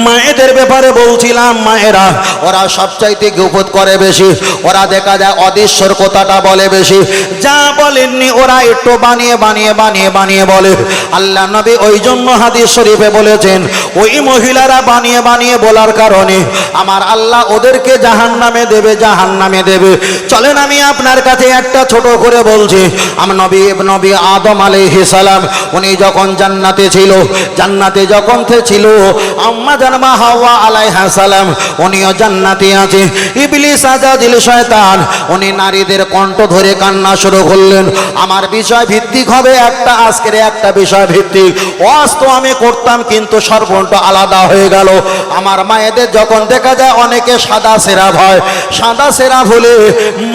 মায়েদের ব্যাপারে বলছিলাম, মায়েরা ওরা সবচাইতে গিবত করে বেশি, ওরা দেখা যায় অদৃশ্যর কথাটা বলে বেশি, যা বলেননি ওরা একটু বানিয়ে বানিয়ে বানিয়ে বানিয়ে বলে। আল্লাহ নবী ওই জন্য হাদিস শরীফে বলেছেন, ওই মহিলারা বানিয়ে বানিয়ে বলার কারণে আমার আল্লাহ ওদেরকে জাহান্নামে দেবে, জাহান্নামে দেবে। চলেন আমি আপনার কাছে একটা ছোট করে বলছি। নবী আদম আলাইহিস সালাম উনি যখন জান্নাতে ছিল, জান্নাতে যখন ছিল আম্মা জানমা হাওয়া আলাইহিস সালাম উনিও জান্নাতে আছে। ইবলিস আজাজিল শয়তান উনি নারীদের কণ্ঠ ধরে কান্না শুরু করলেন। আমার বিষয় ভিত্তিক হবে একটা, আজকের একটা বিষয় ভিত্তিক ওয়াজ তো আমি করতাম, কিন্তু সর্বটা আলাদা হয়ে গেল। আমার মায়েদের যখন দেখা যায় অনেকে সাদা সেরাপ হয়, সাদা সেরাপ হলে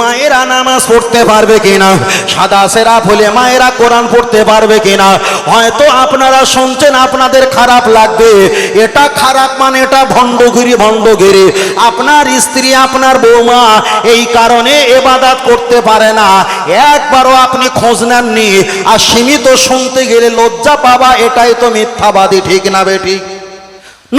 মায়েরা নামাজ পড়তে পারবে কিনা, সাদা সেরাপ হলে মায়েরা কোরআন পড়তে পারবে কিনা। হয়তো আপনারা শুনছেন আপনাদের খারাপ লাগবে, এটা খারাপ মানে এটা ভণ্ডগিরি, ভণ্ডগিরি। আপনার স্ত্রী আপনার বৌমা এই কারণে ইবাদত করতে পারে না, একবারও আপনি খোঁজ নেননি, আর সীমিত শুনতে গেলে লজ্জা পাবা, এটাই তো মিথ্যাবাদী, ঠিক না বেঠিক?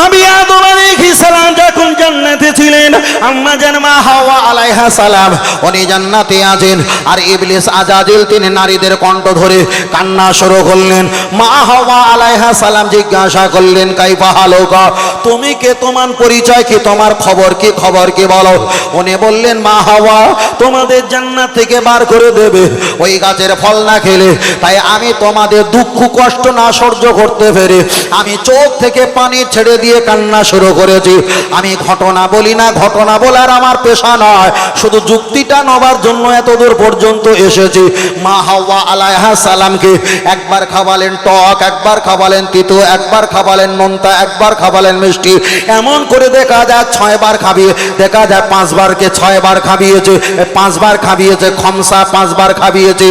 নবী আদম আলাইহিস সালাম যখন জান্নাতে ছিলেন, আম্মা জানমা হাওয়া আলাইহিস সালাম উনি জান্নাতে আছেন, আর ইবলিস আজাজিল তিনি নারীদের কণ্ঠ ধরে কান্না শুরু করলেন। মা হাওয়া আলাইহিস সালাম জিজ্ঞাসা করলেন, কাইফা হালুকা, তুমি কে, তোমার পরিচয় কি, তোমার খবর কি, খবর কি বলো। উনি বললেন, মা হাওয়া তোমাদের জান্নাত থেকে বার করে দেবে ওই গাছের ফল না খেলে, তাই আমি তোমাদের দুঃখ কষ্ট না সহ্য করতে পেরে আমি চোখ থেকে পানি ছেড়ে দিয়ে কান্না শুরু করেছি। আমি ঘটনা বলি না, ঘটনা বলার আমার পেশা নয়, শুধু যুক্তিটা নেবার জন্য এত দূর পর্যন্ত এসেছি। মা হাওয়া আলাইহিস সালামকে একবার খাওয়ালেন টক, একবার খাওয়ালেন তিতো, একবার খাওয়ালেন নোনতা, একবার খাওয়ালেন মিষ্টি, এমন করে দেখা যায় 6 বার খাবিয়ে, দেখা যায় 5 বারকে 6 বার খাবিয়েছে, 5 বার খাবিয়েছে খমসা, 5 বার খাবিয়েছে।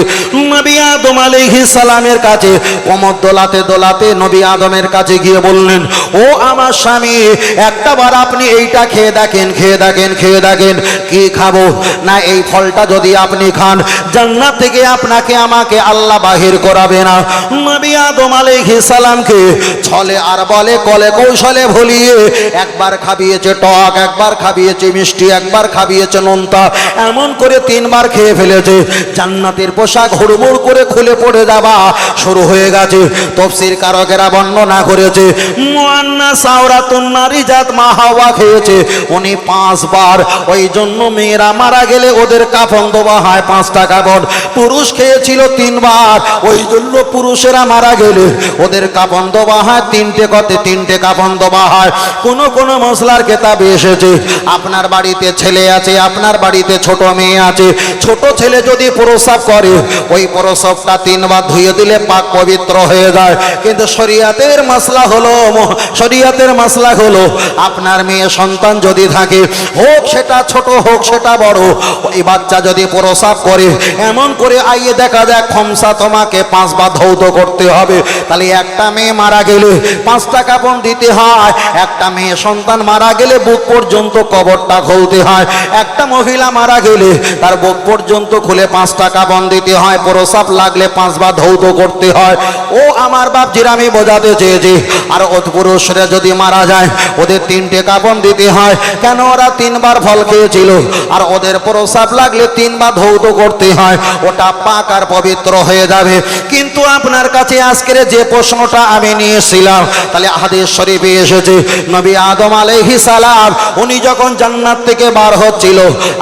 নবী আদম আলাইহিস সালামের কাছে কোমর দোলাতে দোলাতে নবী আদমের কাছে গিয়ে বললেন, ও আমার স্বামী, একটা বার আপনি এইটা খেয়ে দেখেন, খেয়ে দেখেন, খেয়ে দেখেন। কি খাবো না, এই ফলটা যদি আপনি খান জান্নাত থেকে আপনাকে আমাকে আল্লাহ বাহির করাবে না। নবী আদম আলাইহিস সালামকে ছলে আর বলে কলে কৌশলে ভুলিয়ে একবার খাবিয়েছে টক, একবার খাবিয়েছে মিষ্টি, একবার খাবিয়েছে নোনতা, এমন করে 3 বার খেয়ে ফেলেছে। জান্নাতের পোশাক হুড়মুড় করে খুলে পড়ে যাওয়া শুরু হয়ে গেছে। তাফসীর কারকেরা বর্ণনা করেছে, মুআন্নাস আওরাতুন নারী জাত মা হাওয়া খেয়েছে উনি 5 বার। ওই জন্য মেয়েরা মারা গেলে ওদের কাফন দেওয়া হয় 5টা কাফন। পুরুষ খেয়েছিল 3 বার, ওই জন্য পুরুষেরা মারা গেলে ওদের কাফন দেওয়া হয় 3টে কাফন দেওয়া হয়। কোন মশলার কেতাবে এসেছে, আপনার বাড়িতে ছেলে আছে, আপনার বাড়িতে ছোট মেয়ে আছে, ছোট ছেলে যদি প্রস্রাব করে ওই প্রস্রাবটা 3 বার ধুয়ে দিলে পাক পবিত্র হয়ে যায়। কিন্তু শরীয়তের মাসলা হলো, শরীয়তের মাসলা হলো আপনার মেয়ে সন্তান যদি থাকে, হোক সেটা ছোট হোক সেটা বড়, ওই বাচ্চা যদি প্রস্রাব করে এমন করে আইয়ে দেখা যায় খমসা তোমাকে 5 বার ধৌত করতে হবে। তাহলে একটা মেয়ে মারা গেলে 5টা কাফন দিতে হয়, একটা মেয়ে সন্তান মারা গেলে বুক পর্যন্ত কবরটা খুলতে হয়, একটা মহিলা মারা গেলে তার বুক পর্যন্ত খুলে 5টা কাফন দিতে হয়, প্রস্রাব লাগলে 5 বার ধৌত করতে হয়। ও আমার বাপজির আমি বোঝাতে চেয়েছি, আর ও পুরুষরা যদি মারা যায় ওদের 3টে কাফন দিতে হয়। কেন? ওরা 3 বার ফল খেয়েছিল, আর ওদের প্রস্রাব লাগলে 3 বার ধৌত করতে হয়, ওটা পাক আর পবিত্র হয়ে যাবে। কিন্তু আপনার কাছে আজকের যে প্রশ্নটা আমি নিয়েছিলাম, তাহলে হাদিস শরীফে এসেছে নবী আদম আলাইহিস সালাম উনি যখন জান্নাত থেকে বার হচ্ছিল,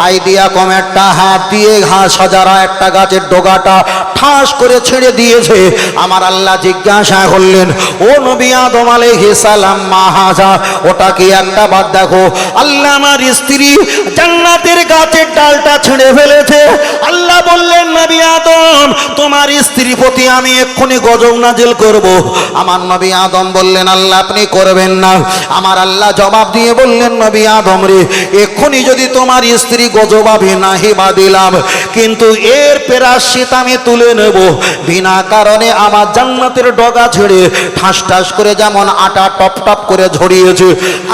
আইডিয়া কম একটা হাত দিয়ে ঘাস সাজারা একটা গাছের ডগাটা ঠাস করে ছেড়ে দিয়েছে। আমার আল্লাহ জিজ্ঞাসা করলেন, ও নবী আদম আলাইহিস সালাম, মা হাজা, ওটা কি একটা বার দেখো। আল্লাহ, আমার স্ত্রী জান্নাতের গাছের ডালটা ছিঁড়ে ফেলেছে। আল্লাহ বললেন, নবী আদম, তোমার স্ত্রী প্রতি আমি এক্ষুনি গজব নাজিল করব। আমার নবী আদম বললেন, আল্লাহ আপনি করবেন না। আমার আল্লাহ জবাব দিয়ে বললেন, নবী আদম রে, এক্ষুনি যদি তোমার স্ত্রী গজব আমি নাহি বা দিলাম, কিন্তু এর প্রায়শ্চিত আমি তুলে তুলে নেব, বিনা কারণে আমার জান্নাতের ডগা ছেড়ে ঠাস ঠাস করে যেমন আটা টপ টপ করে ঝরিয়েছে,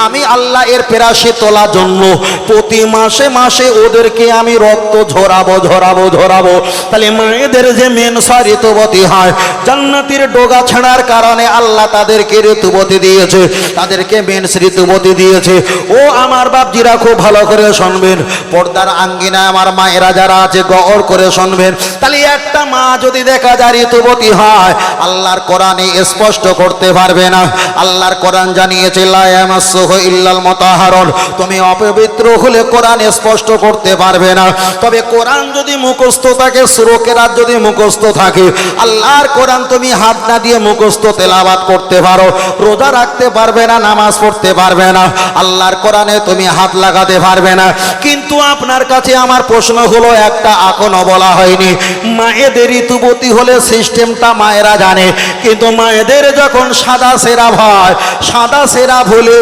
আমি আল্লাহ এর পেরাশি তোলার জন্য প্রতি মাসে মাসে ওদেরকে আমি রক্ত ঝরাবো ঝরাবো ঝরাবো। তাহলে মায়েদের যে মেনসা ঋতুবতী হয়, জান্নাতের ডগা ছাড়ার কারণে আল্লাহ তাদেরকে ঋতুবতী দিয়েছে, তাদেরকে মেন্স ঋতুবতী দিয়েছে। ও আমার বাপজিরা খুব ভালো করে শুনবেন, পর্দার আঙ্গিনায় আমার মায়েরা যারা আছে গৌর করে শুনবেন। তাহলে একটা মা যদি দেখা যায় ঋতুবতী হয়, আল্লাহর কোরআনে স্পষ্ট করতে পারবে না। আল্লাহর কোরআন জানিয়েছে লা ইয়ামাসসুহু ইল্লাল মুতাহহারুন, তুমি অপবিত্র হলে কোরআন স্পষ্ট করতে পারবে না। তবে কোরআন যদি মুখস্থ থাকে, সূরা কেরাত যদি মুখস্থ থাকে, আল্লাহর কোরআন তুমি হাত না দিয়ে মুখস্থ তেলাওয়াত করতে পারো, রোজা রাখতে পারবে না, নামাজ পড়তে পারবে না, আল্লাহর কোরআনে তুমি হাত লাগাতে পারবে না। কিন্তু আপনার কাছে আমার প্রশ্ন হলো একটা, এখনো বলা হয়নি মায়েদের ঋতুবতী হলে সিস্টেমটা মায়েরা জানে, কিন্তু মায়েদের যখন সাদা সেরাব হয়, সাদা সেরাব হলে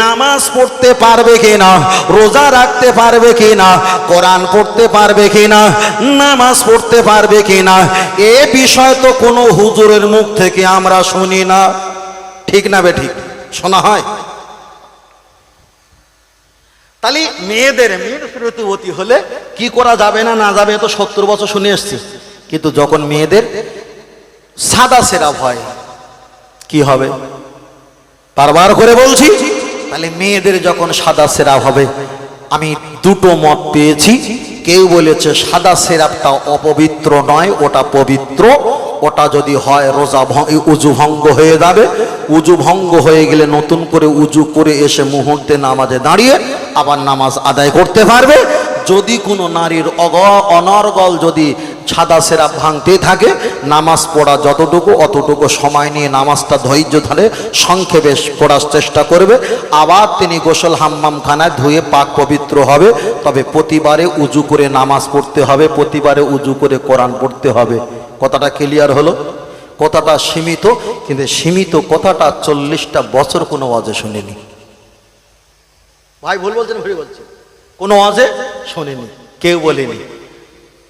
নামাজ পড়তে পারবে কিনা, রোজা রাখতে পারবে কিনা, কোরআন পড়তে পারবে কিনা, নামাজ পড়তে পারবে কিনা, এ বিষয় তো কোনো হুজুরের মুখ থেকে আমরা শুনি না, ঠিক না বে ঠিক? শোনা হয়? তাহলে মেয়েদের ঋতুবতী হলে কি করা যাবে না না যাবে তো 70 বছর শুনে এসছি, কিন্তু যখন মেয়েদের সাদা সেরাব হয় কি হবে বারবার করে বলছি। তাহলে মেয়েদের যখন সাদা সেরাব হবে, আমি দুটো মত পেয়েছি। কেউ বলেছে সাদা সেরাবটা অপবিত্র নয়, ওটা পবিত্র, ওটা যদি হয় রোজা উজু ভঙ্গ হয়ে যাবে, উজু ভঙ্গ হয়ে গেলে নতুন করে উজু করে এসে মুহূর্তে নামাজে দাঁড়িয়ে আবার নামাজ আদায় করতে পারবে। যদি কোনো নারীর অনর্গল যদি সাদা সেরাব ভাঙতে থাকে, নামাজ পড়া যতটুকু অতটুকু সময় নিয়ে নামাজটা ধৈর্য ধরে সংক্ষেপে পড়ার চেষ্টা করবে, আবার তিনি গোসল হাম্মাম খানায় ধুয়ে পাক পবিত্র হবে। তবে প্রতিবারে উজু করে নামাজ পড়তে হবে, প্রতিবারে উজু করে কোরআন পড়তে হবে। কথাটা ক্লিয়ার হলো? কথাটা সীমিত, কিন্তু সীমিত কথাটা 40টা বছর কোনো ওয়াজে শুনিনি। ভাই ভুল বলছেন? ভুল বলছেন? কোনো ওয়াজে শুনিনি, কেউ বলেনি,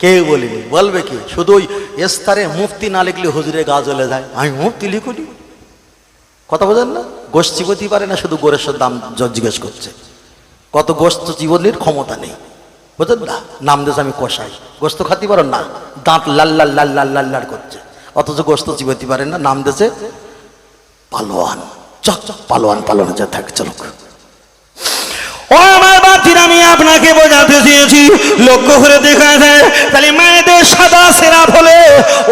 কেউ বলিনি। বলবে কি? শুধু ওই এস্তারে মুফতি না লিখলে হুজুরে গা জ্বলে যায়, আমি মুফতি লিখুনি। কথা বোঝেন না? গোস্ত চিবোতে পারে না, শুধু গোরের দাম জিজ্ঞেস করছে। কত গোস্ত জীবনের ক্ষমতা নেই, বুঝলেন না? নাম দেশ আমি কষাই, গোস্ত খাতে পারো না, দাঁত লাল লাল লাল লাল লাল লাল করছে, অথচ গোস্ত চিবোতে পারেন না। নাম দেশে পালোয়ান, চক চক পালোয়ান, পালোয়ান যা থাকে। চলো ও আমার বাচ্চারা, আমি আপনাকে বোঝাতে চেয়েছি, লক্ষ্য করে দেখা যায় তাহলে মায়েদের সাদা সেরাব হলে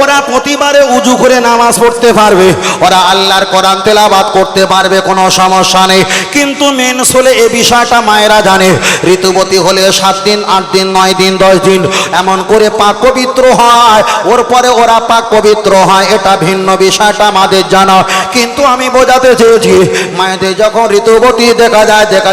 ওরা প্রতিবারে উজু করে নামাজ পড়তে পারবে, ওরা আল্লাহর কোরআন তেলাওয়াত করতে পারবে, কোনো সমস্যা নেই। কিন্তু মেন্স হলে এই বিষয়টা মায়েরা জানে, ঋতুবতী হলে 7 দিন 8 দিন 9 দিন 10 দিন এমন করে পাক পবিত্র হয়, ওর পরে ওরা পাক পবিত্র হয়, এটা ভিন্ন বিষয়টা আমাদের জানা। কিন্তু আমি বোঝাতে চেয়েছি মায়েদের যখন ঋতুবতী দেখা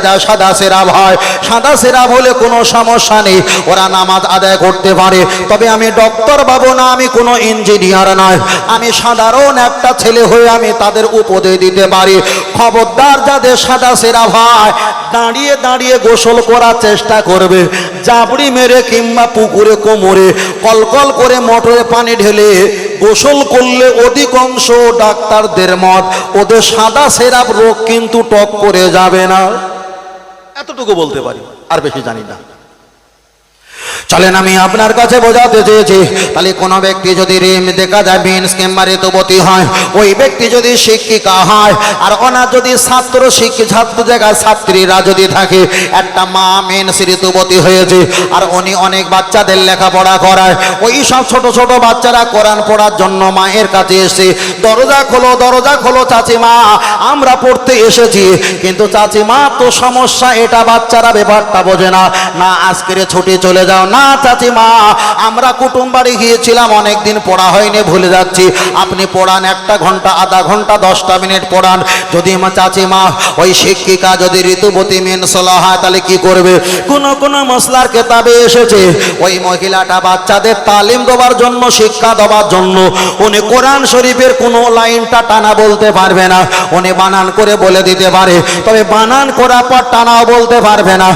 যায় সাদা সেরাব হয়, সাদা সেরাব হলে কোনো সমস্যা নেই, ওরা নামাজ আদায় করতে পারে। তবে আমি ডক্টর বাবু না, আমি কোনো ইঞ্জিনিয়ার নয়, আমি সাধারণ একটা ছেলে হয়ে আমি তাদের উপদেশ দিতে পারি, খবরদার যাদের সাদা সেরাব হয় দাঁড়িয়ে দাঁড়িয়ে গোসল করার চেষ্টা করবে। জাবড়ি মেরে কিংবা পুকুরে কোমরে কলকল করে মোটরে পানি ঢেলে গোসল করলে অধিকাংশ ডাক্তারদের মত ওদের সাদা সেরাব রোগ কিন্তু টক করে যাবে না। এতটুকু বলতে পারি, আর বেশি জানি না। চলেন আমি আপনার কাছে বোঝাতে চেয়েছি, তাহলে কোনো ব্যক্তি যদি দেখা যায় মেন্স কিংবা ঋতুবতী হয়, ওই ব্যক্তি যদি শিক্ষিকা হয় আর ওনার যদি ছাত্র জায়গায় ছাত্রীরা যদি থাকে, একটা মা মেন্স ঋতুবতী হয়েছে আর উনি অনেক বাচ্চাদের লেখাপড়া করায়, ওই সব ছোট ছোট বাচ্চারা কোরআন পড়ার জন্য মায়ের কাছে এসে দরজা খোলো দরজা খোলো চাচিমা আমরা পড়তে এসেছি, কিন্তু চাচিমা তো সমস্যা এটা, বাচ্চারা ব্যাপারটা বোঝে না, না আজকের ছুটি চলে যাও, না চাচিমা আমরা কুটুম বাড়ি গিয়েছিলাম অনেকদিন পড়া হয়নি ভুলে যাচ্ছি, আপনি পড়ান 1 ঘন্টা আধা ঘন্টা 10টা মিনিট পড়ান। যদি মা চাচিমা ওই শিক্ষিকা যদি ঋতুবতী মেনসলা হয় তাহলে কি করবে? কোন মশলার কেতাবে এসেছে ওই মহিলাটা বাচ্চাদের তালিম দেওয়ার জন্য, শিক্ষা দেওয়ার জন্য উনি কোরআন শরীফের কোনো লাইনটা টানা বলতে পারবে না, উনি বানান করে বলে দিতে পারে, তবে বানান করার পর টানাও বলতে পারবে না।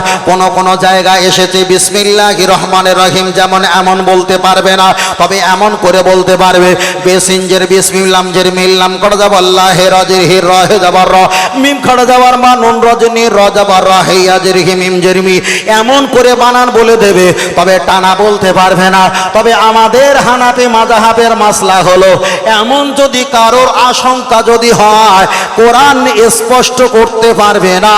কোন জায়গায় এসেছে বিসমিল্লাহির রহমানির রহমানির রহিম যেমন এমন বলতে পারবে না, তবে এমন করে বলতে পারবে বেসিনজের বিসমিল্লাহ জের মিল্লাম করে যাব আল্লাহ রাজির হি রহে যাবার র মিম খড়া যাবার মা নুন রজনী র যাবার র হে আজের হি মিম জেরমি, এমন করে বানান বলে দেবে, তবে টানা বলতে পারবে না। তবে আমাদের হানাফি মাযহাবের মাসলা হলো, এমন যদি কারোর আশঙ্কা যদি হয় কোরআন স্পষ্ট করতে পারবে না,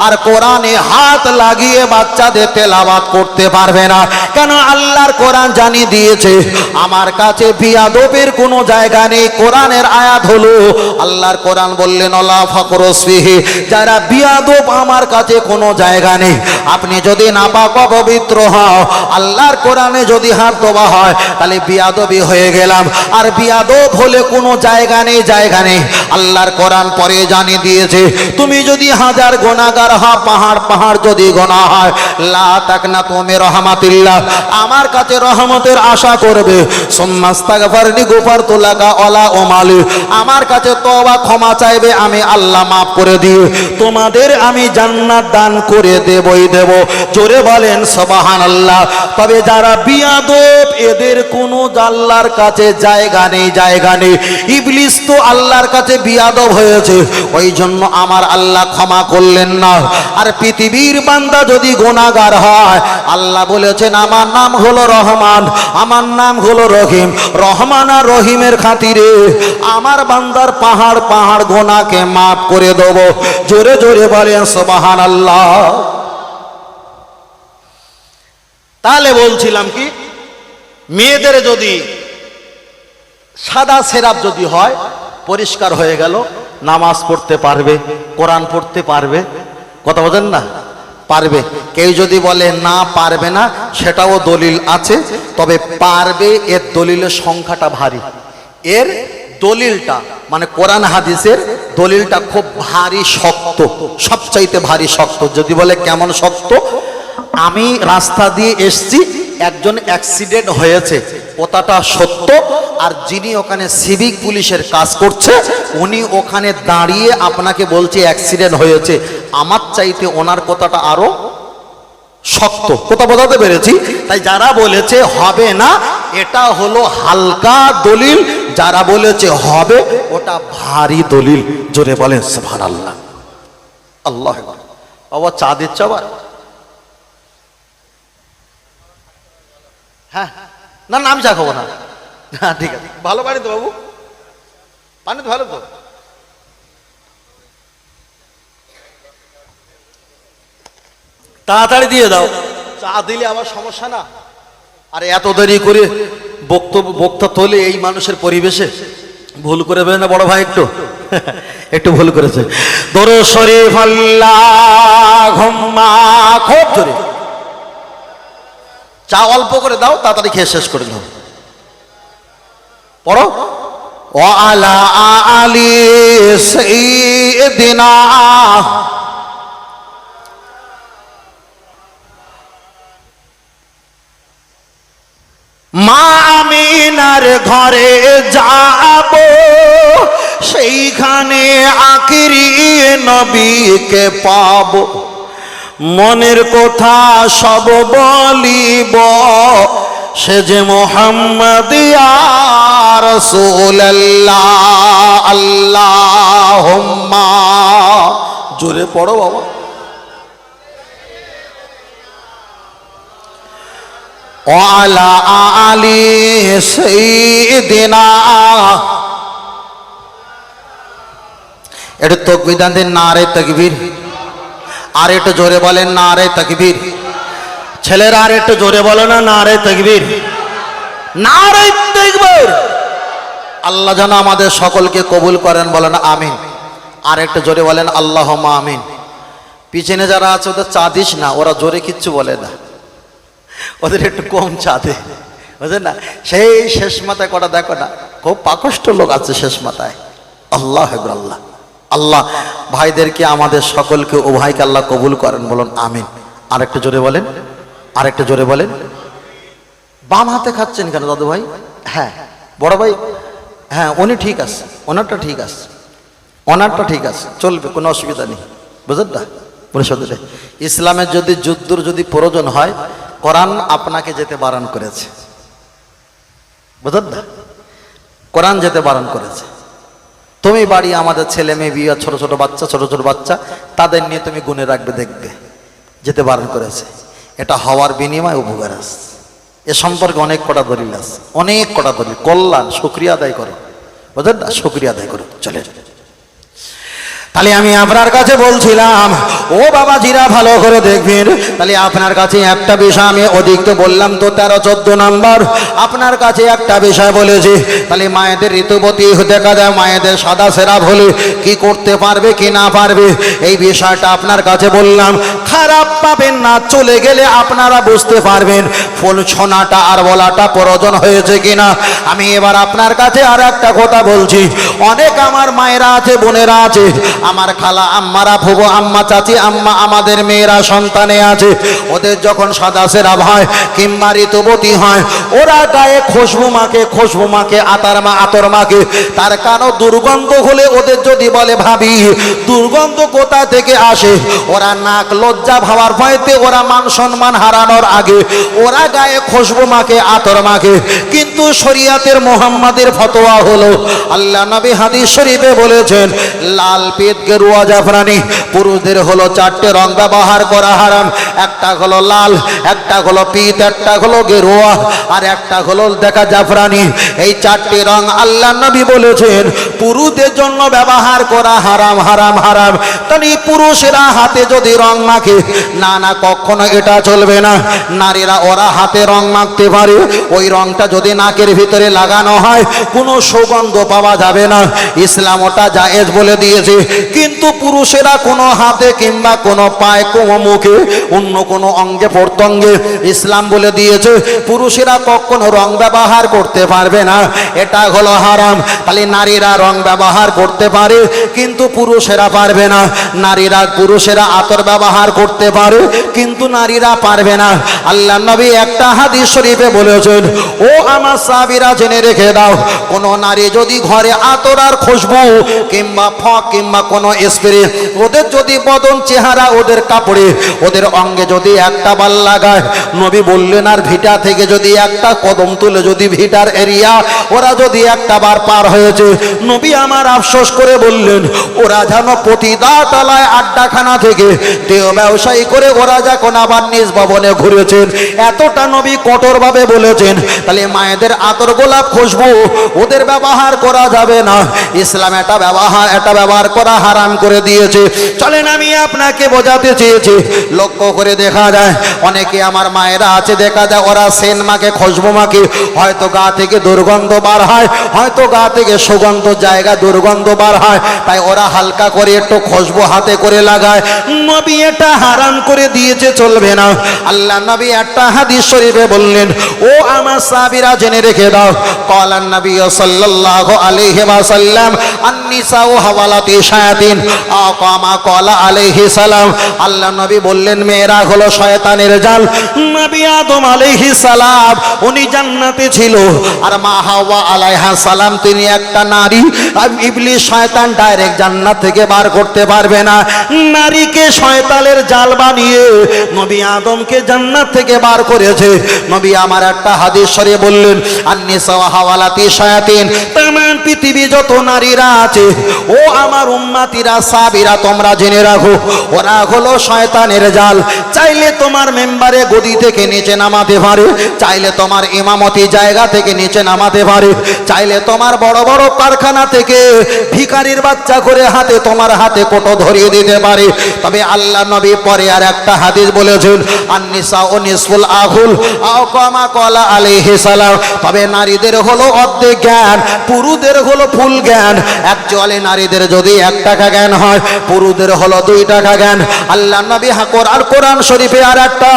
আর কোরআনে হাত লাগিয়ে বাচ্চাদের তেলাওয়াত করতে পারবে না, কেন আল্লাহর কোরআন জানিয়ে দিয়েছে আমার কাছে বিয়াদবের কোনো জায়গা নেই। কোরআনের আয়াত হলো আল্লাহর কোরআন বললেন আলা ফাকরুস ফিহি, যারা বিয়াদব আমার কাছে কোনো জায়গা নেই। আপনি যদি নাপাক অপবিত্র হও, আল্লাহর কোরআনে যদি হাত দেওয়া হয় তাহলে বিয়াদবি হয়ে গেলাম, আর বিয়াদব হলে কোনো জায়গা নেই, জায়গা নেই। আল্লাহর কোরআন পরে জানিয়ে দিয়েছে তুমি যদি হাজার গুনাহগার হও, পাহাড় পাহাড় যদি গুনাহ হয়, লা তাকনাতু মির রাহমাতিল্লাহ, আমার কাছে রহমতের আশা করবে, সুম্মাস্তাগফিরনি গফারতু লাকা ওয়ালা উমালি, আমার কাছে তওবা ক্ষমা চাইবে, আমি আল্লাহ মাফ করে দিই, তোমাদের আমি জান্নাত দান করে দেবই দেব। জোরে বলেন সুবহানাল্লাহ। তবে যারা বিয়াদব এদের কোনো আল্লাহর কাছে জায়গা নেই, জায়গা নেই। ইবলিস তো আল্লাহর কাছে বিয়াদব হয়েছে, ওই জন্য আমার আল্লাহ ক্ষমা করলেন না। আর পৃথিবীর বান্দা যদি গুনাহগার হয়, আল্লাহ বলেছেন আমার নাম হলো রহমান, আমার নাম হলো রহিম, রহমান আর রহিমের খাতিরে আমার বান্দার পাহাড় পাহাড় গুনাহকে মাফ করে দেব। জোরে জোরে বলেন সুবহানাল্লাহ। তাহলে বলছিলাম কি, মেয়েদের যদি সাদা সেরাপ যদি হয়, পরিষ্কার হয়ে গেল, নামাজ পড়তে পারবে, কোরআন পড়তে পারবে, কথা বোঝেন না, পারবে। কেউ যদি বলে না পারবে না, সেটাও দলিল আছে, তবে পারবে এর দলিলের সংখ্যাটা ভারী। এর দলিলটা মানে কোরআন হাদিসের দলিলটা খুব ভারী শক্ত, সবচাইতে ভারী শক্ত। যদি বলে কেমন শক্ত, আমি রাস্তা দিয়ে এসছি, একজন অ্যাক্সিডেন্ট হয়েছে, কথাটা সত্য, আর যিনি ওখানে সিভিক পুলিশের কাজ করছে উনি ওখানে দাঁড়িয়ে আপনাকে বলছে অ্যাক্সিডেন্ট হয়েছে, আমার চাইতে ওনার কথাটা আরো শক্ত। কথা বোঝাতে পেরেছি? তাই যারা বলেছে হবে না, এটা হলো হালকা দলিল, যারা বলেছে হবে ওটা ভারী দলিল। জোরে বলেন সুবহানাল্লাহ। আল্লাহ বাবা চা দিচ্ছে আবার? হ্যাঁ না না, আমি চা খাবো না। হ্যাঁ ঠিক আছে, ভালো পানি তো বাবু, পানি তো ভালো তো। তাড়াতাড়ি দিয়ে দাও, চা দিলে আমার সমস্যা না। আর এত দেরি করে বক্তা তোলে এই মানুষের পরিবেশে, ভুল করে বের না বড় ভাই, একটু একটু ভুল করেছে। দরুদ শরীফ আল্লাহুম্মা, খুব জোরে চা অল্প করে দাও, তাড়াতাড়ি খেয়ে শেষ করে দাও। পড়ো ওয়া আলা আলি সাইয়্যিদিনা, মা আমিনার ঘরে যাব, সেইখানে আখিরি নবীকে পাব, মনের কথা সব বলিব, সে যে মুহাম্মদ ইয়া রাসূলুল্লাহ। আল্লাহুম্মা, জোরে পড়ো বাবা। ওয়ালা আলি সাইয়্যিদিনা, এটা তাকবীর দেন, নারে তাকবীর। আর একটু জোরে বলেন নারে তাকবীর। ছেলেরা আর একটু জোরে বলো না নারে তাকবীর, নারে তাকবীর। আল্লাহ যেন আমাদের সকলকে কবুল করেন, বলেন আমিন। আর একটু জোরে বলেন আল্লাহুম্মা আমিন। পিছনে যারা আছে ওদের চা দিস না, ওরা জোরে কিচ্ছু বলে না, ওদের একটু কম চা দে, বুঝলেন না? সেই শেষ মাথায় কটা দেখো না, খুব পাকষ্ট লোক আছে শেষ মাথায়। আল্লাহ আল্লাহ আল্লাহ ভাইদেরকে আমাদের সকলকে ও ভাইকে আল্লাহ কবুল করেন, বলুন আমিন। আর একটু জোরে বলেন, আর একটু জোরে বলেন। বাম হাতে খাচ্ছেন কেন দাদু ভাই? হ্যাঁ বড় ভাই, হ্যাঁ উনি ঠিক আছে, ওনারটা ঠিক আছে, ওনারটা ঠিক আছে, চলবে, কোনো অসুবিধা নেই, বুঝলেন না? ইসলামের যদি যুদ্ধর যদি প্রয়োজন হয়, কোরআন আপনাকে যেতে বারণ করেছে, বুঝলেন না? কোরআন যেতে বারণ করেছে। তুমি বাড়ি আমাদের ছেলে মেয়ে বিয়ে, ছোট ছোট বাচ্চা তাদের নিয়ে তুমি গুনে রাখবে, দেখবে, যেতে বারণ করেছে। এটা হওয়ার বিনিময় উপকার আছে। এ সম্পর্কে অনেক কটা দলিল আছে, অনেক কটা দলিল। কল্যাণ, শুকরিয়া আদায় করো, বুঝলেন না? শুকরিয়া আদায় করো। চলে তাহলে আমি আপনার কাছে বলছিলাম, ও বাবাজিরা ভালো করে দেখবেন। তাহলে আপনার কাছে একটা বিষয় আমি অধিক তো বললাম তো 13-14 নম্বর, আপনার কাছে একটা বিষয় বলেছি। তাহলে মায়েদের ঋতুবতী দেখা যায়, মায়েদের সাদা সেরা হলে কি করতে পারবে কি না পারবে, এই বিষয়টা আপনার কাছে বললাম। খারাপ পাবেন না, চলে গেলে আপনারা বুঝতে পারবেন ফুল ছোনাটা আর বলাটা প্রয়োজন হয়েছে কিনা। আমি এবার আপনার কাছে আর একটা কথা বলছি। অনেক আমার মায়েরা আছে, বোনেরা আছে, আমার খালা আম্মারা, ফুবো আম্মা, চাচি আম্মা, আমাদের মেয়েরা সন্তানে আছে, ওদের যখন সাদা সেরা হয় কিংবা ঋতুবতী হয়, ওরা গায়ে খুশবু মাকে আতর মাকে। তার কারণ দুর্গন্ধ হলে ওদের যদি বলে ভাবি দুর্গন্ধ কোথা থেকে আসে, ওরা নাক লজ্জা ভাবার ভয়তে ওরা মান সম্মান হারানোর আগে ওরা গায়ে খুশবু মাকে, আতর মাকে। কিন্তু শরিয়াতের মোহাম্মদের ফতোয়া হলো, আল্লাহ নবী হাদিস শরীফে বলেছেন, লাল পিত, গেরুয়া, জাফরানি, পুরুষদের হলো 4টে রং ব্যবহার করা হারাম। একটা হলো লাল, একটা হলো পিত, একটা হলো গেরুয়া, আর একটা হলো দেখা জাফরানি। এই 4টে রং আল্লাহ নবী বলেছেন পুরুষদের জন্য ব্যবহার করা হারাম, হারাম, হারাম। তাহলে পুরুষেরা হাতে যদি রং মাখে, না কখনো এটা চলবে না। নারীরা ওরা হাতে রং মাখতে পারে, ওই রংটা যদি নাকের ভিতরে লাগানো হয় কোনো সুগন্ধ পাওয়া যাবে না। ইসলাম ওটা জায়েজ বলে দিয়েছে। কিন্তু পুরুষেরা কোনো হাতে কিংবা কোনো পায়ে, কোনো মুখে, অন্য কোনো অঙ্গে প্রত্যঙ্গে ইসলাম বলে দিয়েছে পুরুষেরা কখনো রং ব্যবহার করতে পারবে না, এটা হলো হারাম। তাহলে নারীরা রং ব্যবহার করতে পারে কিন্তু পুরুষেরা পারবে না। পুরুষেরা আতর ব্যবহার করতে পারে কিন্তু নারীরা পারবে না। আল্লাহ নবী একটা হাদিস শরীফে বলেছেন, ও আমার সাহাবীরা জেনে রেখে দাও, কোন নারী যদি ঘরে আতর আর খুশবু কিংবা ফক কিংবা কোনো স্প্রে ওদের যদি বদন, চেহারা, ওদের কাপড়ে, ওদের অঙ্গে যদি একটা বার লাগায়, নবী বললেন আর ভিটা থেকে যদি একটা কদম তুলে যদি ভিটার এরিয়া ওরা যদি একটা বার পার হয়েছে, নবী আমার আফসোস করে বললেন ওরা যেন প্রতিদাতালায় আড্ডাখানা থেকে দেহ ব্যবসায়ী করে ওরা যখন আবার নিজ ভবনে ঘুরেছেন, এতটা নবী কঠোরভাবে বলেছেন। তাহলে মায়েদের আতর, গোলাপ, খুশবু ওদের ব্যবহার করা যাবে না। ইসলাম এটা ব্যবহার করা হারাম করে দিয়েছে। চলেন আমি আপনাকে বোঝাতে চেয়েছি। লক্ষ্য করে দেখা যায় অনেকে আমার মায়েরা আছে, দেখা যায় ওরা সেন মাকে, খুশবু মাকে, হয়তো গা থেকে দুর্গন্ধ বার হয়, হয়তো গা থেকে সুগন্ধ জায়গা দুর্গন্ধ বার হয়, তাই ওরা হালকা করে একটু খুশবু হাতে করে লাগায়। নবী এটা হারাম করে দিয়েছে, চলবে না। আল্লাহ নবী একটা হাদিস শরীফে বললেন, ও আমার সাহাবীরা জেনে রেখে দাও, ক্বালান নবী সাল্লাল্লাহু আলাইহি ওয়াসাল্লাম, আন-নিসাউ হাওয়ালাতি শায়াতিন আও কামা ক্বালা আলাইহিস সালাম। আল্লাহ নবী বললেন মেয়েরা হলো শয়তানের জাল। নবী আদম আলাইহিস সালাম উনি জান্নাতে ছিল, আর মা হাওয়া আলাইহা সালাম তিনি একটা নারী। আর ইবলিস শয়তান ডাইরেক্ট জান্নাত থেকে বার করতে পারবে না। নারীকে শয়তানের জাল বানিয়ে নবী আদমকে জান্নাত থেকে বার করেছে। নবী আমার একটা হাদিস শরীফে বললেন, আন-নিসা হাওয়ালাতি শায়াতিন, তাম পৃথিবী যত নারীরা আছে, ও আমার উম্মতিরা, সাহাবীরা, তোমরা জেনে রাখো ওরা হলো শয়তানের জাল। চাইলে তোমার মেম্বারে গদি থেকে নিচে নামাতে পারে, চাইলে তোমার ইমামতি জায়গা থেকে নিচে নামাতে পারে, চাইলে তোমার বড় বড় কারখানা থেকে ভিখারির বাচ্চা করে তোমার হাতে কোটো ধরিয়ে দিতে পারে। তবে আল্লাহ নবী পরে আর একটা হাদিস বলেছেন, আন-নিসা ও নিসফুল আহুল আও কামা ক্বালা আলাইহিস সালাম। তবে নারীদের হলো অর্ধেক জ্ঞান, পুরুষদের হলো ফুল জ্ঞান। অ্যাকচুয়ালি নারীদের যদি 1 টাকা জ্ঞান হয়, পুরুষদের হলো 2 টাকা জ্ঞান। আল্লাহ নবী কোরআন শরীফে আর একটা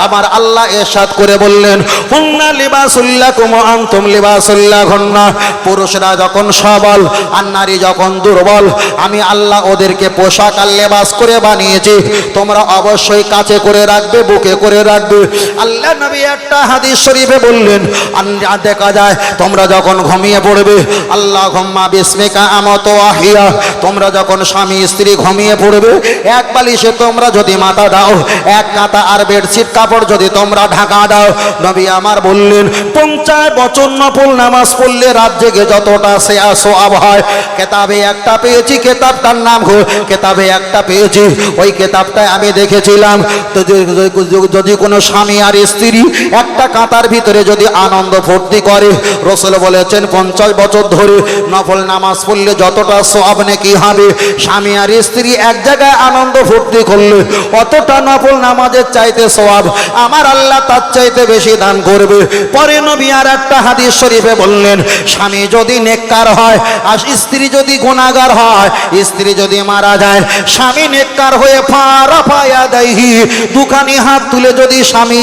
আমার আল্লাহ ইরশাদ করে বললেন, হুন্না লিবাসুল লাকুম ওয়া আনতুম লিবাসুল লাহুন্না। পুরুষরা যখন সবল আর নারী যখন দুর্বল, আমি আল্লাহ ওদেরকে পোশাক আর লেবাস করে বানিয়েছি, তোমরা অবশ্যই কাছে করে রাখবে, বুকে করে রাখবে। আল্লাহ নবী একটা হাদিস শরীফে বললেন, দেখা যায় তোমরা যখন ঘুমিয়ে পড়বে, আল্লাহুম্মা বিসমিকা আমতু ওয়া আহিয়া, তোমরা যখন স্বামী স্ত্রী ঘুমিয়ে পড়বে, এক বালিশে তোমরা যদি মাথা দাও, এক কাঁথা আর বেডশিট কাপড় যদি তোমরা ঢাকা দাও, নবী আমার বললেন 50 বছর নফল নামাজ পড়লে রাত জেগে যতটা সওয়াব হয়। কেতাবে একটা পেয়েছি, কেতাবটার নাম কেতাবে একটা পেয়েছি, ওই কেতাবটায় আমি দেখেছিলাম তো যদি কোনো স্বামী আর স্ত্রী একটা কাঁথার ভিতরে যদি আনন্দ ফুর্তি করে, রাসূল বলেছেন 50 বছর ধরে নফল নামাজ পড়লে যতটা সওয়াব নেকি হবে, স্বামী আর স্ত্রী এক জায়গায় আনন্দ ফুর্তি করলে অতটা নফল নামাজের চাইতে সওয়াব আমার আল্লাহ তার চাইতে বেশি দান করবে। পরে নবী আর একটা হাদিস শরীফে বললেন, স্বামী যদি নেককার হয় আর স্ত্রী যদি গুনাহগার হয়, স্ত্রী যদি মারা যায়, স্বামী নেককার হয়ে ফারাফায়া দাইহি দুখানি হাত তুলে যদি স্বামী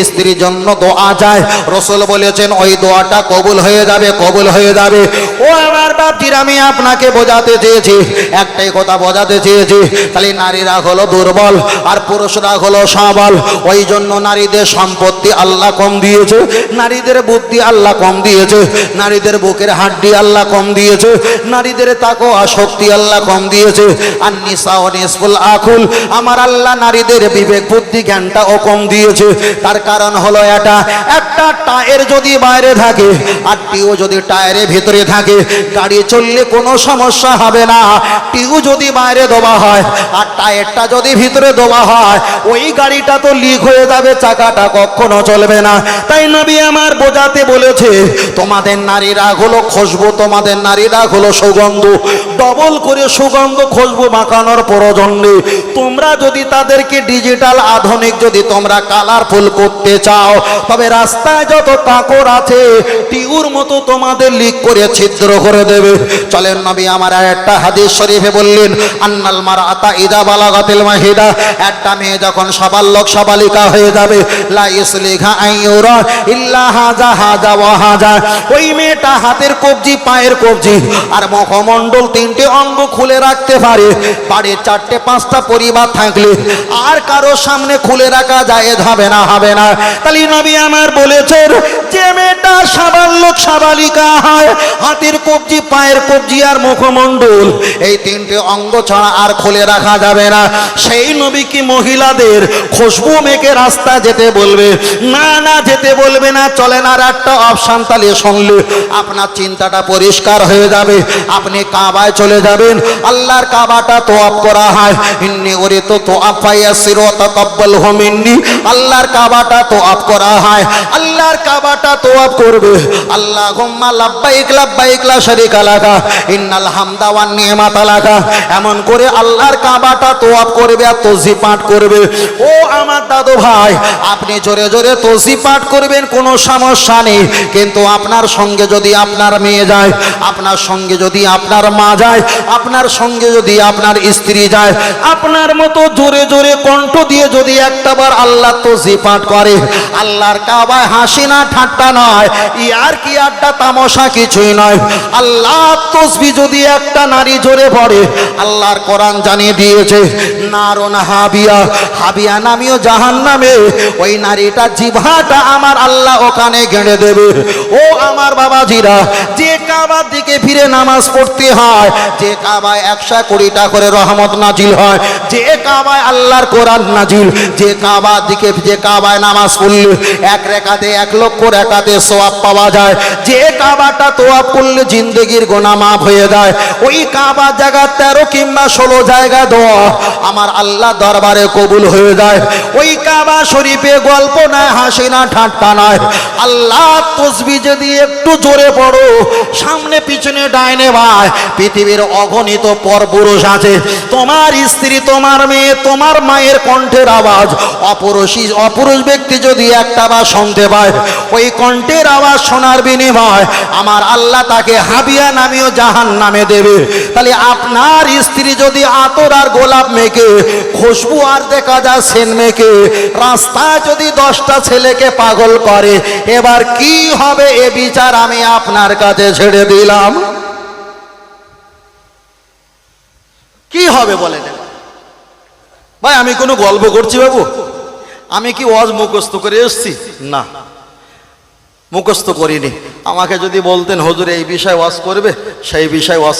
স্ত্রীর জন্য দোয়া যায়, রাসূল বলেছেন ওই দোয়াটা কবুল হয়ে যাবে, কবুল হয়ে যাবে। ও আমার বাপজিরা, আমি আপনাকে বোঝাতে চেয়েছি, একটাই কথা বোঝাতে চেয়েছি, তাহলে নারীরা হলো দুর্বল আর পুরুষরা হলো সবল। ওই জন্য নারীদের সম্পত্তি আল্লাহ কম দিয়েছে, নারীদের বুদ্ধি আল্লাহ কম দিয়েছে, নারীদের বুকের হাড্ডি আল্লাহ কম দিয়েছে, নারীদের তাকওয়া শক্তি আল্লাহ কম দিয়েছে। আর নিসা ও নিসফুল আকুল, আমার আল্লাহ নারীদের বিবেক বুদ্ধি জ্ঞানটাও কম দিয়েছে। তার কারণ হলো এটা, একটা টায়ার যদি বাইরে থাকে আর টিউ যদি টায়ারের ভিতরে থাকে, গাড়ি চললে কোনো সমস্যা হবে না। টিউ যদি বাইরে দেওয়া হয় আর টায়ারটা যদি ভিতরে দেওয়া হয়, ওই গাড়িটা তো লিক হয়ে যাবে, চাকাটা কখনো চলবে না। তাই নবী আমার বোঝাতে বলেছে, তোমাদের নারীরা হলো খুশবু, তোমাদের নারীরা হলো সুগন্ধ, ডবল করে সুগন্ধ খুশবু মাখানোর প্রয়োজন নেই। তোমরা যদি তাদেরকে ডিজিটাল আধুনিক যদি তোমরা কালারফুল করতে চাও, তবে রাস্তায় যত কাকর আছে টিউর মতো তোমাদের লিক করে ছিদ্র করে দেবে। চলেন নবী আমার একটা হাদিস শরীফে বললেন, আন্নাল মারআতা ইযা বালাগাতিল মাহিদা, একটা মেয়ে যখন সাবালক সাবালিকা হয়ে যাবে, লা ইসলিহা আইয়ুরা ইল্লা হাজা হাজা ওয়া হাজা, ওই মেয়েটা হাতের কবজি, পায়ের কবজি আর মুখমণ্ডল তিনটে অঙ্গ খুলে রাখতে পারে। বাড়ির 4-5টা পরিবার থাকলে আর কারো সামনে খুলে রাখা জায়েজ হবে না, হবে না। তাহলে নবী আমার বলেছেন, যে মেয়েটা সাবালক সাবালিকা হয়, হাতের কবজি, পায়ের কবজি আর মুখমণ্ডল এই তিনটে অঙ্গ ছাড়া আর খুলে রাখা যাবে না, সেই নবী কি মহিলাদের খুশবু মেখে রাস্তা যেতে বলবে? না না, যেতে বলবে না। চলেন আর একটা অপশন তাহলে শুনলে আপনার চিন্তাটা পরিষ্কার হয়ে যাবে। আপনি কাবায় চলে যাবেন, আল্লাহর কাবাটা তোয়াফ করা হয়, ইন্নী উরিতু তোয়াফা ইয়াসিরু তাকাব্বালহু মিন্নি, আল্লাহর কাবাটা তোয়াফ করা হয়, আল্লাহর কাবাটা তোয়াফ করবে, আল্লাহুম্মা লাব্বাইক লাব্বাইক লা শারীকা লাকা ইন্নাল হামদা ওয়ান নি'মাতা লাকা, এমন করে আল্লাহর কাবাটা তোয়াফ করবে আর তাসবিহ পাঠ করবে। ও আমার দাদু ভাই, আপনি জোরে জোরে তাসবিহ পাঠ করবেন, কোনো সমস্যা নেই, কিন্তু আপনার সঙ্গে যদি আপনার মেয়ে যায়, আপনার সঙ্গে যদি আপনার মা যায়, আপনার সঙ্গে যদি আপনার স্ত্রী যায়, আপনার মতো জোরে জোরে কণ্ঠ দিয়ে যদি একটাবার আল্লাহ তাসবিহ পাঠ করে, আল্লাহর কাবায় হাসি না, ঠাট্টা নয়, ইয়ার কি আড্ডা তামাশা কিছুই নয়। আল্লাহ তাসবিহ যদি একটা নারী জোরে পড়ে, আল্লাহর কোরআন জানিয়ে দিয়েছে, নারুন হাবিয়া, হাবিয়া নামীয় জাহান্নামে ওই নারীটা জিহ্বাটা আমার আল্লাহ ওখানে গেঁড়ে দেবে। ও আমার বাবাজিরা, যে কাবার দিকে ফিরে নামাজ পড়তে হয়, যে কাবায় 120টা করে রহমত নাজিল হয়, যে কাবায় আল্লাহর কোরআন নাজিল, যে কাবার দিকে, যে কাবায় নামাজ পড়লে 1 রাকাতে 1 লক্ষ রাকাতে সওয়াব পাওয়া যায়, যে কাবাটা তোয়াফ করলে জিন্দেগির গুনাহ মাফ হয়ে যায়, ওই কাবা জায়গা 13 কিংবা 16 জায়গা দোয়া আমার আল্লাহ দরবারে কবুল হয়ে যায়। ওই কাবা শরীফে গল্প নয়, হাসি না, ঠাট্টা নয়। আল্লাহ তাসবিহ যদি একটু জোরে পড়ো, সামনে পিছনে ডাইনে বাঁয়ে পৃথিবীর অগণিত পরপুরুষ আছে, তোমার স্ত্রী, তোমার মেয়ে, তোমার মায়ের কণ্ঠের আওয়াজ অপুরুষ ব্যক্তি যদি একটা বার শুনতে পায়, ওই কণ্ঠের আওয়াজ শোনার বিনিময় আমার আল্লাহ তাকে হাবিয়া নামীয় জাহান্নামে দেবে। তাহলে আপনার স্ত্রী যদি আতর আর গোলাপ মেখে, খুশবু আর দেখা যায় সেন মেখে, রাস্তায় যদি 10টা ছেলেকে পাগল করে, এবার কি হবে এ বিচার আমি আপনার কাছে ছেড়ে দিলাম। কি হবে বলেন ভাই? আমি কোনো গল্প করছি বাবু? আমি কি ওয়াজ মুখস্থ করে এসছি? না, মুখস্থ করিনি। আমাকে যদি বলতেন হুজুর এই বিষয়ে ওয়াজ করবে, সেই বিষয়ে ওয়াজ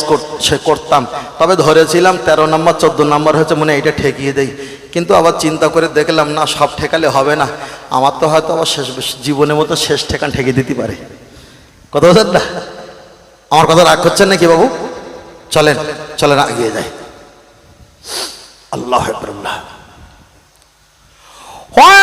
করতাম। তবে ধরেছিলাম 13 নম্বর 14 নম্বর হয়েছে, মনে এইটা ঠেকিয়ে দেই। কিন্তু আবার চিন্তা করে দেখলাম না, সব ঠেকালে হবে না। আমার তো হয়তো আবার শেষ জীবনের মতো শেষ ঠেকান ঠেকে দিতে পারে। কথা বলছেন না? আমার কথা রাগ করছেন নাকি বাবু? চলেন চলেন এগিয়ে যাই। আল্লাহ আকবার।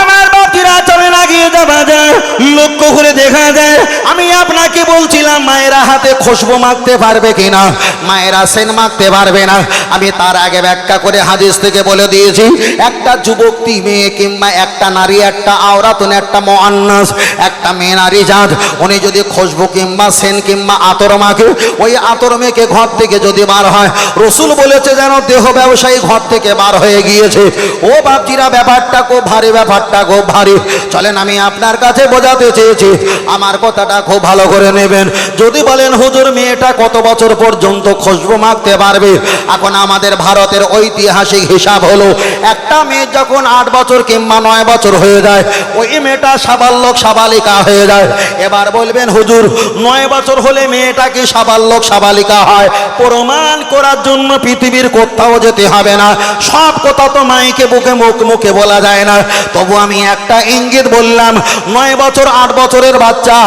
আমার বাকিরা চলেন এগিয়ে যাওয়া যায়। লক্ষ্য করে দেখা যায়, আমি আপনাকে বলছিলাম মায়েরা হাতে খুশবু মাখতে পারবে কিনা, মায়েরা সেন মাখতে পারবে না। আমি তার আগে ব্যাখ্যা করে হাদিস থেকে বলে দিয়েছি, একটা যুবতী মেয়ে কিংবা একটা নারী, একটা আওরাতুন, একটা মুআন্নাস, একটা মেয়ে নারী জাত, উনি যদি খুশবু কিংবা সেন কিংবা আতর মাখে, ওই আতর মেখে ঘর থেকে যদি বার হয়, রসুল বলেছে যেন দেহ ব্যবসায়ী ঘর থেকে বার হয়ে গিয়েছে। ও বাপজিরা, ব্যাপারটা খুব ভারী, ব্যাপারটা খুব ভারী। চলেন আমি আপনার কাছে বোঝাতে চেয়েছি, আমার কথাটা খুব ভালো করে নেবেন। যদি বলেন হুজুর মেয়েটা কত বছর পর্যন্ত খুশবু মাখতে পারবে, এখন আমাদের ভারতের ঐতিহাসিক হিসাব হলো, একটা মেয়ে যখন 8 বছর কিংবা 9 বছর হয়ে যায়, ওই মেয়েটা সাবালক সাবালিকা হয়ে যায়। এবার বলবেন হুজুর 9 বছর হলে মেয়েটা কি সাবালক সাবালিকা হয়? প্রমাণ করার জন্য পৃথিবীর কোথাও যেতে হবে না। সব কথা তো মাইকে বুকে মুখে বলা যায় না। তবু আমি একটা ইঙ্গিত বললাম, 9 বছর 8 বছরের বাচ্চা,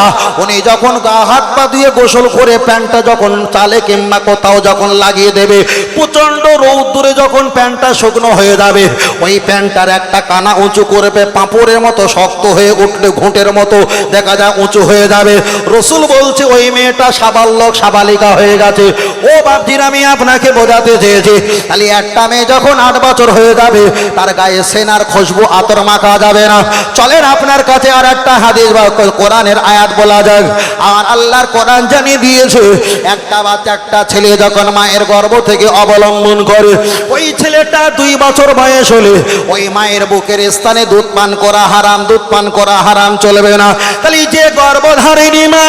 উনি যখন গা হাত পা দিয়ে গোসল করে প্যান্টটা যখন চালে কিংবা কোথাও যখন লাগিয়ে দেবে, প্রচন্ড রৌদ্রে যখন প্যান্টটা শুকনো হয়ে যাবে, ওই প্যান্টটার একটা কানা উঁচু করবে, পাঁপড়ের মতো শক্ত হয়ে উঠলে ঘুঁটের মতো দেখা যায় উঁচু হয়ে যাবে। রসুল বলছে ওই মেয়েটা সাবালক সাবালিকা হয়ে গেছে। ও বাপজির, আমি আপনাকে বোঝাতে চেয়েছি, তাহলে একটা মেয়ে যখন 8 বছর হয়ে যাবে, তার গায়ে সেনার খুশবু আতর মাখা যাবে না। চলেন আপনার কাছে আর একটা হাদিস বা কোরআনের আয়াত বলা যাক। আর আল্লাহর কোরআন জানিয়ে দিয়েছে, একটা বাচ্চা, একটা ছেলে যখন মায়ের গর্ভ থেকে অবলম্বন করে, ওই ছেলেটা 2 বছর বয়স হলে ওই মায়ের বুকের স্থানে দুধ পান করা হারাম, দুধ পান করা হারাম, চলবে না। তাহলে যে গর্ভধারিণী মা,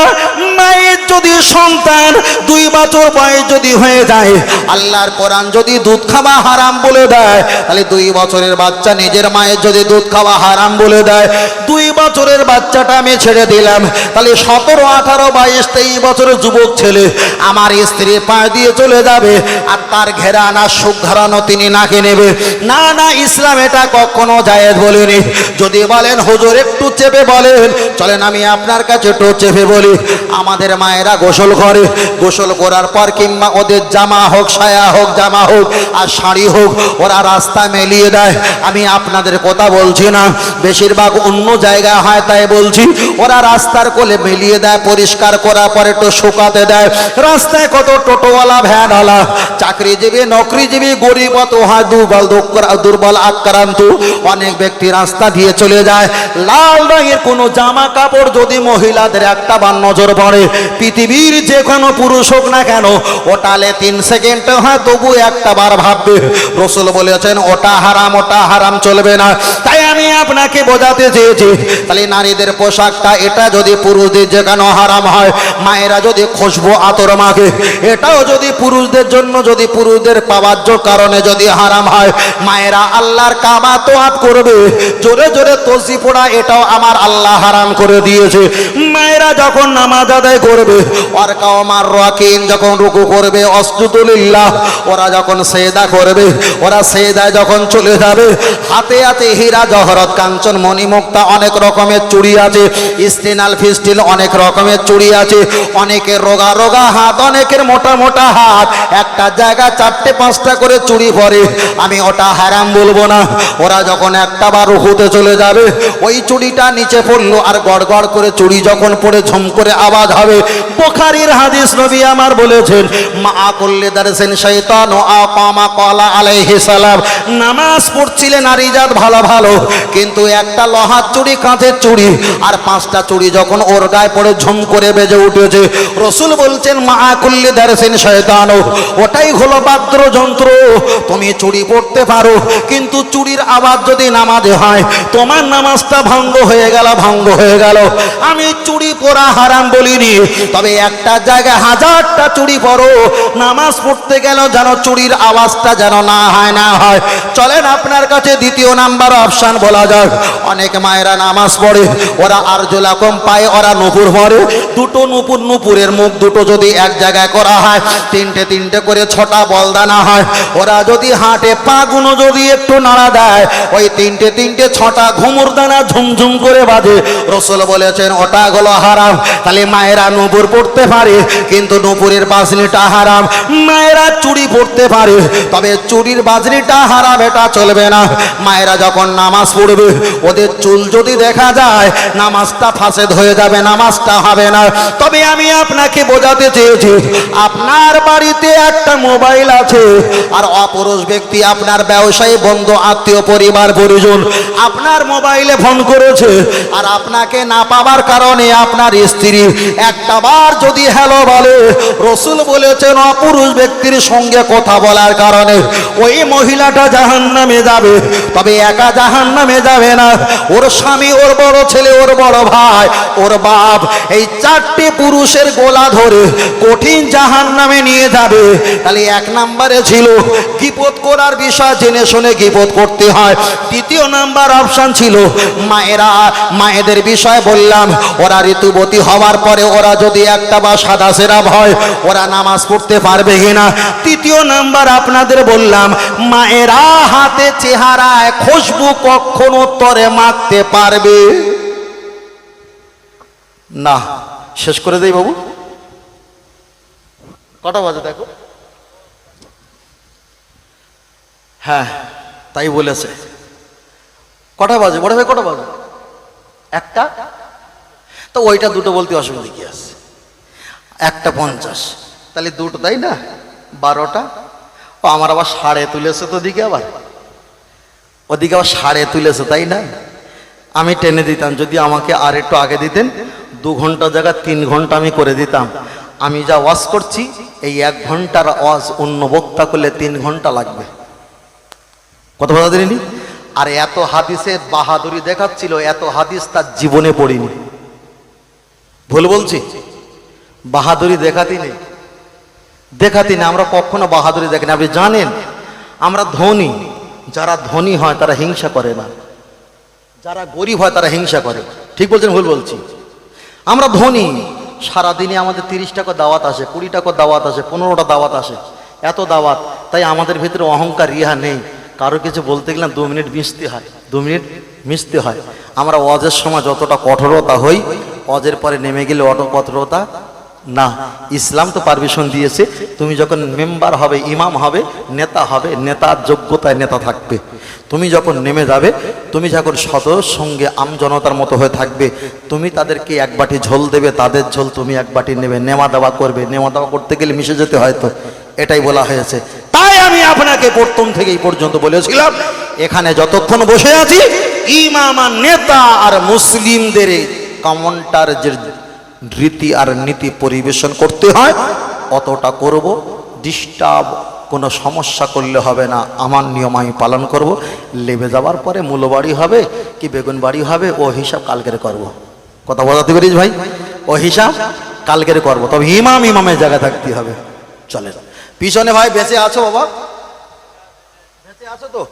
মায়ের যদি সন্তান 2 বছর বয়স যদি হয়ে যায়, আল্লাহর কোরআন যদি দুধ খাওয়া হারাম বলে দেয়, তাহলে 2 বছরের বাচ্চা নিজের মায়ের যদি দুধ খাওয়া হারাম বলে দেয়, 2 বছরের বাচ্চাটা আমি ছেড়ে দিলাম, তাহলে 17, 18, 22, 23 বছরের যুবক ছেলে আমার স্ত্রীর পা দিয়ে চলে যাবে, আর তার ঘেরান আর সুখ ধারানো তিনি নাকে নেবে। না না, ইসলাম এটা কখনো জায়েজ বলেনি। যদি বলেন হুজুর একটু চেপে বলেন, চলেন আমি আপনার কাছে একটু চেপে বলি। আমাদের মায়েরা গোসল করে, গোসল করার পর কিংবা ওদের জামা হোক, সায়া হোক, জামা হোক আর শাড়ি হোক, ওরা রাস্তা মেলিয়ে দেয়। আমি আপনাদের কথা বলছি না, বেশিরভাগ অন্য জায়গায় হয় তাই বলছি। ওরা রাস্তার কোলে মেলিয়ে দেয়, পরিষ্কার করার পর একটু শুকাতে দেয়। রাস্তায় কত টোটোওয়ালা, ভ্যানওয়ালা, চাকরিজীবী, নকরিজীবী, গরিব, অত হয় দুর্বল আক্রান্ত অনেক ব্যক্তি রাস্তা দিয়ে চলে যায়। লাল রঙের কোনো জামা কাপড় যদি মহিলাদের একটা বার নজর পড়ে, পৃথিবীর যে কোনো পুরুষ হোক না কেন, ওটালে 3 সেকেন্ড হয় তবু একটা বার ভাববে। রসুল বলেছেন ওটা হারাম, ওটা হারাম, চলবে না। তাই আমি আপনাকে বোঝাতে চেয়েছি, তাহলে নারীদের পোশাকটা এটা যদি পুরুষদের যেখানে হারাম হয়, মায়েরা যদি খুশবু আতর মাখে, এটাও যদি পুরুষদের জন্য, যদি পুরুষদের পাওয়ার কারণে যদি হারাম হয়, মায়েরা আল্লাহর কাবা তোয়াফ করবে, জোরে জোরে তসবিহ পড়া, এটাও আমার আল্লাহ হারাম করে দিয়েছে। মায়েরা যখন নামাজ আদায় করবে, ওয়ারকাউ মার রাকিন, যখন রুকু করবে, আসজুদু লিল্লাহ, ওরা যখন সেজদা করবে, ওরা সেজদায় যখন চলে যাবে, হাতে হাতে হীরা জহরত কাঞ্চন মণিমুক্তা অনেক রকমের চুড়ি আছে, স্টিনাল ফিস্টিল অনেক রকমের চুড়ি আছে। অনেকের রোগা রোগা হাত, অনেকের মোটা মোটা হাত, একটা জায়গা 4টে 5টা করে চুড়ি পরে। আমি ওটা হারাম বলবো না। ওরা যখন একটা বার রুকুতে চলে যাবে, ওই চুড়িটা নিচে পড়লো, আর গড় গড় করে চুড়ি যখন পড়ে ঝুম করে আওয়াজ হবে। বুখারীর হাদিস, নবী আমার বলেছেন, মা করলে দারসেন শয়তান ও আকামা ক্বালা আলাইহিস সালাম, নামাজ পড়ছিলেন নারী জাত ভালো ভালো, কিন্তু একটা লোহার চুড়ি, কাঁচের চুড়ি আর 5টা চুড়ি যখন ওর গায়ে পড়ে ঝুম করে বেজে উঠেছে, রসুল বলছেন মা করলে দারসেন শয়তান, ওটাই হলো বাদ্যযন্ত্র। তুমি চুড়ি পড়তে পারো, কিন্তু চুড়ির আওয়াজ যদি নামাজে হয়, তোমার নামাজটা ভঙ্গ হয়ে গেল, ভঙ্গ হয়ে গেল। আমি চুড়ি পরা হারাম বলিনি, তবে একটা জায়গায় 1000টা চুড়ি পরো, নামাজ পড়তে গেল যেন চুড়ির আওয়াজটা যেন না হয়, না হয়। চলেন আপনার কাছে দ্বিতীয় নাম্বার অপশন বলা যাক অনেক মায়েরা নামাজ পড়ে, ওরা আরজুলা কম পায়ে ওরা নুপুর পরে, দুটো নুপুর, নুপুরের মুখ দুটো যদি এক জায়গায় করা হয়, তিনটে তিনটে করে 6টা বলদানা হয়, ওরা যদি হাঁটে পাগুনো যদি একটু নাড়া দেয়, ওই তিনটে তিনটে 6টা ঘুমুর দানা ঝুমঝুম করে বাজে। রাসূল বলেছেন ওটা হলো হারাম। তাহলে মায়েরা নুপুর পড়তে পারে, কিন্তু নুপুরের বাজনিটা হারাম। মায়েরা চুড়ি পড়তে পারে, তবে চুড়ির বাজনিটা হারাম, এটা চলবে না। মায়েরা যখন নামাজ পড়বে, ওদের চুল যদি দেখা যায়, নামাজটা ফাসেদ হয়ে যাবে, নামাজটা হবে না। তবে আমি আপনাকে বোঝাতে চেয়েছি, আপনার বাড়িতে একটা মোবাইল আছে, আর অপুরুষ ব্যক্তি আপনার ব্যবসায়ী বন্ধু আত্মীয় পরিবার পরিজন আপনার মোবাইলে ফোন করেছে, আর আপনাকে না পাওয়ার কারণে আপনার স্ত্রী একটা বার যদি হ্যালো বলে, রাসূল বলেছেন অপুরুষ ব্যক্তির সঙ্গে কথা বলার কারণে ওই মহিলাটা জাহান্নামে যাবে। তবে একা জাহান্নামে যাবে না, ওর স্বামী, ওর বড় ছেলে, ওর বড় ভাই, ওর বাপ, এই 4টে পুরুষের গোলা ধরে কঠিন জাহান্নামে নিয়ে যাবে। তাহলে 1 নম্বরে ছিল গীবত করার বিষয়, জেনে শুনে গীবত করতে হয়। দ্বিতীয় নাম্বার অপশন ছিল মায়েরা, মায়েদের বিষয় বললাম, ওরা ঋতুবতী হওয়ার পরে ওরা যদি একটা বা সাদা সেরাব হয়, ওরা নামাজ পড়তে পারবে কিনা। তৃতীয় নাম্বার আপনাদের বললাম, মায়েরা হাতে চেহারায় খুশবু কখনো তরে মাখতে পারবে না। শেষ করে দেই বাবু, কটা বাজে দেখো? হ্যাঁ তাই বলেছে। কটা বাজে বড় ভাই, কটা বাজে? 1টা। তো ওইটা 2টো বলতে অসুবিধা কি আছে? 1:50, তাহলে 2টো, তাই না? 12টা। ও আমার আবার সাড়ে তুলেছে, তো ওদিকে আবার ওদিকে আবার সাড়ে তুলেছে, তাই না? আমি টেনে দিতাম, যদি আমাকে আর একটু আগে দিতেন, 2 ঘন্টা জায়গায় 3 ঘন্টা আমি করে দিতাম। আমি যা ওয়াজ করছি, এই 1 ঘন্টার ওয়াজ অন্য বক্তা করলে 3 ঘন্টা লাগবে। কত কথা দিলেনি? আর এত হাদিসে বাহাদুরি দেখাচ্ছিল, এত হাদিস তার জীবনে পড়িনি। ভুল বলছি? বাহাদুরি দেখাতি নেই, দেখাতি না। আমরা কখনো বাহাদুরি দেখি না। আপনি জানেন আমরা ধনী, যারা ধনী হয় তারা হিংসা করে না, যারা গরিব হয় তারা হিংসা করে। ঠিক বলছেন ভুল বলছি? আমরা ধনী, সারাদিনে আমাদের 30 টাকা দাওয়াত আসে, 20 টাকা দাওয়াত আসে, 15টা দাওয়াত আসে, এত দাওয়াত। তাই আমাদের ভিতরে অহংকার ইহা নেই। কারো কিছু বলতে গেলে 2 মিনিট মিশতে হয়, 2 মিনিট মিশতে হয়। আমরা ওয়াজের সময় যতটা কঠোরতা হই, ওয়াজের পরে নেমে গেলে অত কঠোরতা না। ইসলাম তো পারমিশন দিয়েছে, তুমি যখন মেম্বার হবে, ইমাম হবে, নেতা হবে, নেতার যোগ্যতায় নেতা থাকবে। তুমি যখন নেমে যাবে, তুমি যখন সদস্য সঙ্গে আমজনতার মতো হয়ে থাকবে, তুমি তাদেরকে 1 বাটি ঝোল দেবে, তাদের ঝোল তুমি 1 বাটি নেবে, নেওয়া দেওয়া করবে। নেওয়া দেওয়া করতে গেলে মিশে যেতে হয়, তো এটাই বলা হয়েছে। তাই আমি আপনাকে প্রথম থেকে এই পর্যন্ত বলেছিলাম, এখানে যতক্ষণ বসে আছি, ইমাম আর নেতা আর মুসলিমদের কমনটার যে রীতি আর নীতি পরিবেশন করতে হয়, অতটা করব। ডিস্টার্ব কোনো সমস্যা করলে হবে না, আমার নিয়ম আমি পালন করব। লেবে যাওয়ার পরে মূলো বাড়ি হবে কি বেগুন বাড়ি হবে, ও হিসাব কালকের করব। কথা বোঝাতে পারিস ভাই? ও হিসাব কালকের করব। তবে ইমামের জায়গায় থাকতে হবে। চলে পিছনে ভাই বেঁচে আছো বাবা? বেঁচে আছো তো?